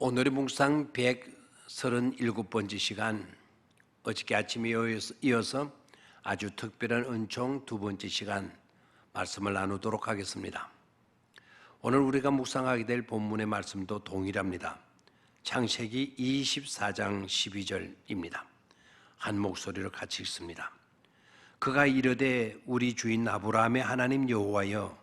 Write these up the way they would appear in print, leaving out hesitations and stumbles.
오늘의 묵상 137번째 시간, 어저께 아침에 이어서 아주 특별한 은총 두 번째 시간 말씀을 나누도록 하겠습니다. 오늘 우리가 묵상하게 될 본문의 말씀도 동일합니다. 창세기 24장 12절입니다. 한 목소리로 같이 읽습니다. 그가 이르되 우리 주인 아브라함의 하나님 여호와여,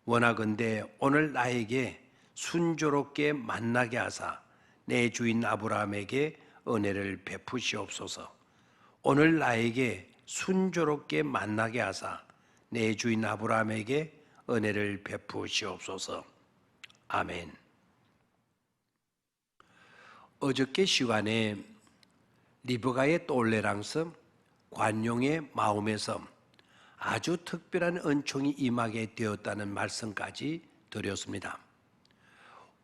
원하건대 오늘 나에게 순조롭게 만나게 하사 내 주인 아브라함에게 은혜를 베푸시옵소서. 오늘 나에게 순조롭게 만나게 하사 내 주인 아브라함에게 은혜를 베푸시옵소서. 아멘. 어저께 시간에 리브가의 똘레랑스 관용의 마음에서 아주 특별한 은총이 임하게 되었다는 말씀까지 드렸습니다.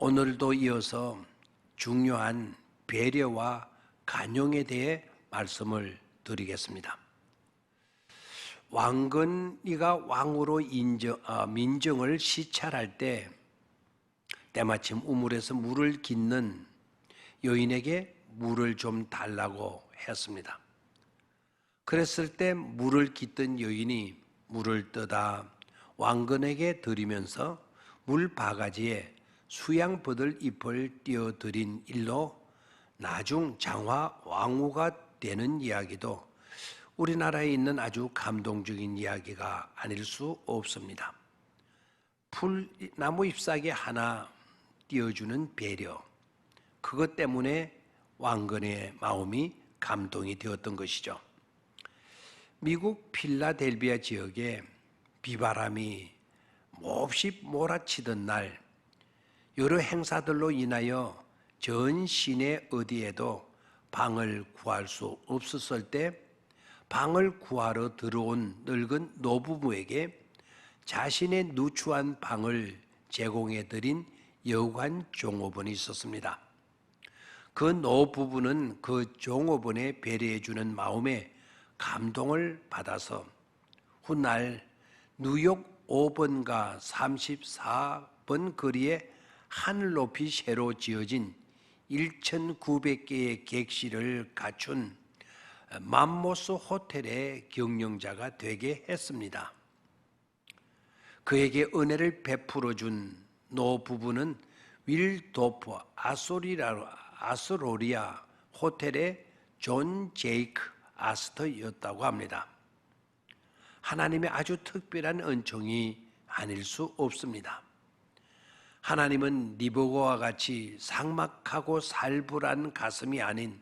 오늘도 이어서 중요한 배려와 간용에 대해 말씀을 드리겠습니다. 왕건이가 왕으로 민정을 시찰할 때 때마침 우물에서 물을 깃는 여인에게 물을 좀 달라고 했습니다. 그랬을 때 물을 깃던 여인이 물을 떠다 왕건에게 드리면서 물 바가지에 수양버들 잎을 띄어드린 일로 나중 장화 왕후가 되는 이야기도 우리나라에 있는 아주 감동적인 이야기가 아닐 수 없습니다. 나무 잎사귀 하나 띄어주는 배려, 그것 때문에 왕건의 마음이 감동이 되었던 것이죠. 미국 필라델비아 지역에 비바람이 몹시 몰아치던 날, 여러 행사들로 인하여 전 시내 어디에도 방을 구할 수 없었을 때 방을 구하러 들어온 늙은 노부부에게 자신의 누추한 방을 제공해드린 여관 종업원이 있었습니다. 그 노부부는 그 종업원의 배려해주는 마음에 감동을 받아서 훗날 뉴욕 5번가 34번 거리에 하늘 높이 새로 지어진 1,900개의 객실을 갖춘 맘모스 호텔의 경영자가 되게 했습니다. 그에게 은혜를 베풀어 준 노부부는 윌도프 아스로리아 호텔의 존 제이크 아스터였다고 합니다. 하나님의 아주 특별한 은총이 아닐 수 없습니다. 하나님은 리브가와 같이 삭막하고 살벌한 가슴이 아닌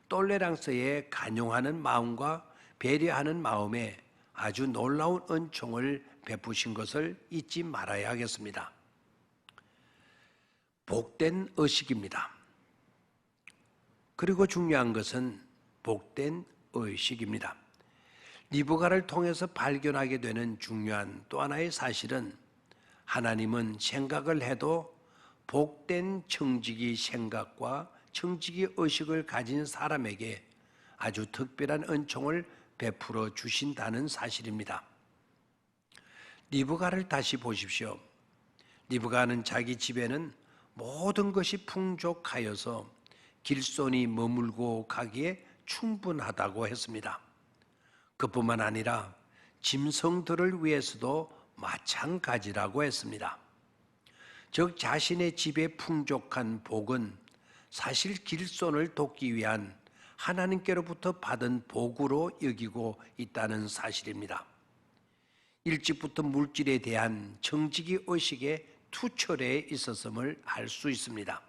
똘레랑스에 간용하는 마음과 배려하는 마음에 아주 놀라운 은총을 베푸신 것을 잊지 말아야 하겠습니다. 복된 의식입니다. 그리고 중요한 것은 복된 의식입니다. 리브가를 통해서 발견하게 되는 중요한 또 하나의 사실은 하나님은 생각을 해도 복된 청지기 생각과 청지기 의식을 가진 사람에게 아주 특별한 은총을 베풀어 주신다는 사실입니다. 리브가를 다시 보십시오. 리브가는 자기 집에는 모든 것이 풍족하여서 길손이 머물고 가기에 충분하다고 했습니다. 그뿐만 아니라 짐승들을 위해서도 마찬가지라고 했습니다. 즉 자신의 집에 풍족한 복은 사실 길손을 돕기 위한 하나님께로부터 받은 복으로 여기고 있다는 사실입니다. 일찍부터 물질에 대한 정직이 의식에 투철해 있었음을 알 수 있습니다.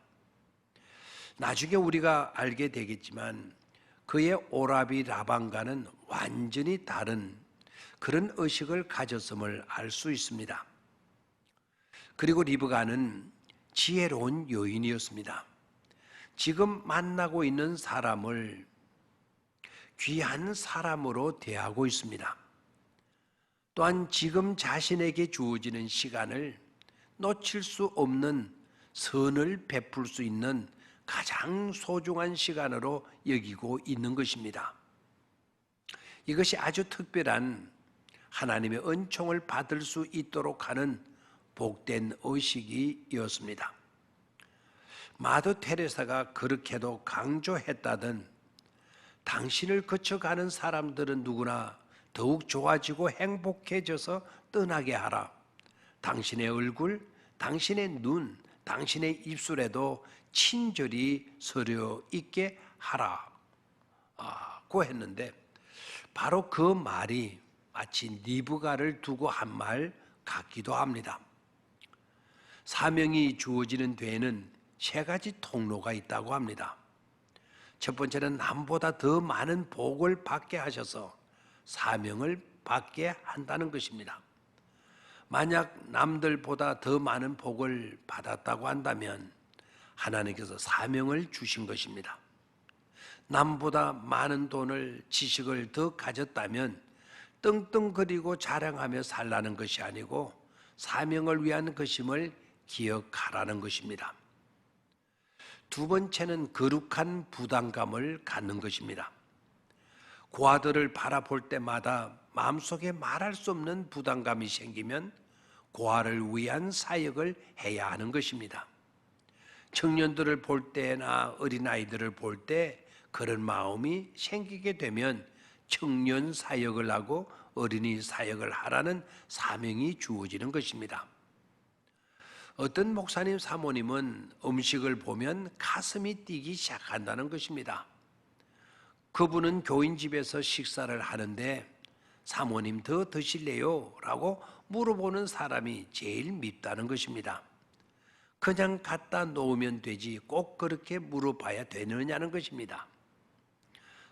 나중에 우리가 알게 되겠지만 그의 오라비 라반과는 완전히 다른 그런 의식을 가졌음을 알 수 있습니다. 그리고 리브가는 지혜로운 여인이었습니다. 지금 만나고 있는 사람을 귀한 사람으로 대하고 있습니다. 또한 지금 자신에게 주어지는 시간을 놓칠 수 없는 선을 베풀 수 있는 가장 소중한 시간으로 여기고 있는 것입니다. 이것이 아주 특별한 하나님의 은총을 받을 수 있도록 하는 복된 의식이었습니다. 마더 테레사가 그렇게도 강조했다던 당신을 거쳐가는 사람들은 누구나 더욱 좋아지고 행복해져서 떠나게 하라. 당신의 얼굴, 당신의 눈, 당신의 입술에도 친절히 서려 있게 하라고 했는데 바로 그 말이 마치 리브가를 두고 한 말 같기도 합니다. 사명이 주어지는 데에는 세 가지 통로가 있다고 합니다. 첫 번째는 남보다 더 많은 복을 받게 하셔서 사명을 받게 한다는 것입니다. 만약 남들보다 더 많은 복을 받았다고 한다면 하나님께서 사명을 주신 것입니다. 남보다 많은 돈을, 지식을 더 가졌다면 떵떵거리고 자랑하며 살라는 것이 아니고 사명을 위한 것임을 기억하라는 것입니다. 두 번째는 거룩한 부담감을 갖는 것입니다. 고아들을 바라볼 때마다 마음속에 말할 수 없는 부담감이 생기면 고아를 위한 사역을 해야 하는 것입니다. 청년들을 볼 때나 어린아이들을 볼 때 그런 마음이 생기게 되면 청년 사역을 하고 어린이 사역을 하라는 사명이 주어지는 것입니다. 어떤 목사님 사모님은 음식을 보면 가슴이 뛰기 시작한다는 것입니다. 그분은 교인 집에서 식사를 하는데 사모님 더 드실래요? 라고 물어보는 사람이 제일 밉다는 것입니다. 그냥 갖다 놓으면 되지 꼭 그렇게 물어봐야 되느냐는 것입니다.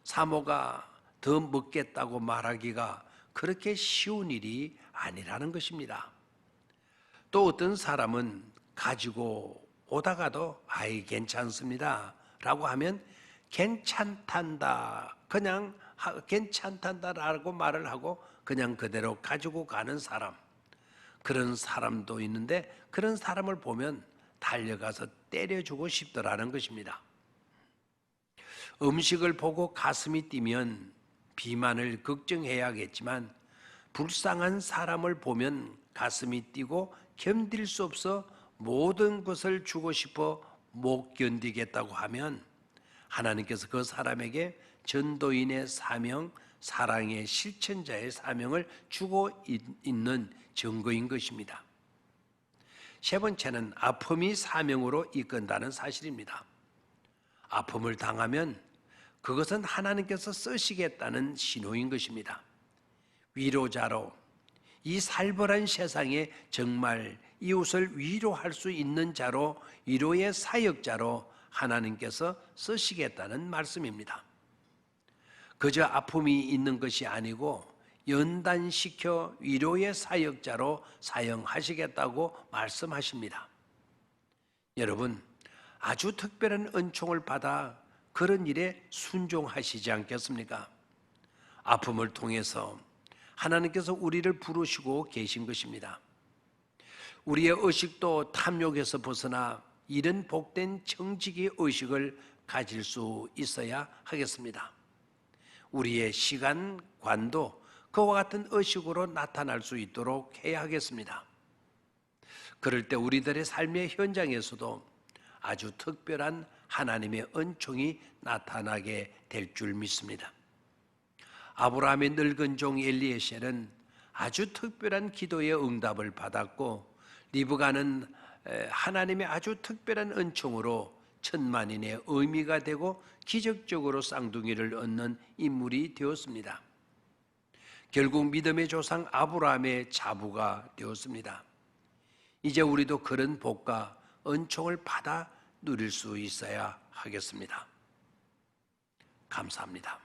사모가 더 먹겠다고 말하기가 그렇게 쉬운 일이 아니라는 것입니다. 또 어떤 사람은 가지고 오다가도 아이 괜찮습니다 라고 하면 괜찮단다, 그냥 괜찮단다라고 말을 하고 그냥 그대로 가지고 가는 사람, 그런 사람도 있는데 그런 사람을 보면 달려가서 때려주고 싶더라는 것입니다. 음식을 보고 가슴이 뛰면 비만을 걱정해야겠지만 불쌍한 사람을 보면 가슴이 뛰고 견딜 수 없어 모든 것을 주고 싶어 못 견디겠다고 하면 하나님께서 그 사람에게 전도인의 사명, 사랑의 실천자의 사명을 주고 있는 증거인 것입니다. 세 번째는 아픔이 사명으로 이끈다는 사실입니다. 아픔을 당하면 그것은 하나님께서 쓰시겠다는 신호인 것입니다. 위로자로, 이 살벌한 세상에 정말 이웃을 위로할 수 있는 자로, 위로의 사역자로 하나님께서 쓰시겠다는 말씀입니다. 그저 아픔이 있는 것이 아니고 연단시켜 위로의 사역자로 사용하시겠다고 말씀하십니다. 여러분, 아주 특별한 은총을 받아 그런 일에 순종하시지 않겠습니까? 아픔을 통해서 하나님께서 우리를 부르시고 계신 것입니다. 우리의 의식도 탐욕에서 벗어나 이런 복된 정직의 의식을 가질 수 있어야 하겠습니다. 우리의 시간관도 그와 같은 의식으로 나타날 수 있도록 해야 하겠습니다. 그럴 때 우리들의 삶의 현장에서도 아주 특별한 하나님의 은총이 나타나게 될 줄 믿습니다. 아브라함의 늙은 종 엘리에셀은 아주 특별한 기도의 응답을 받았고 리브가는 하나님의 아주 특별한 은총으로 천만인의 의미가 되고 기적적으로 쌍둥이를 얻는 인물이 되었습니다. 결국 믿음의 조상 아브라함의 자부가 되었습니다. 이제 우리도 그런 복과 은총을 받아 누릴 수 있어야 하겠습니다. 감사합니다.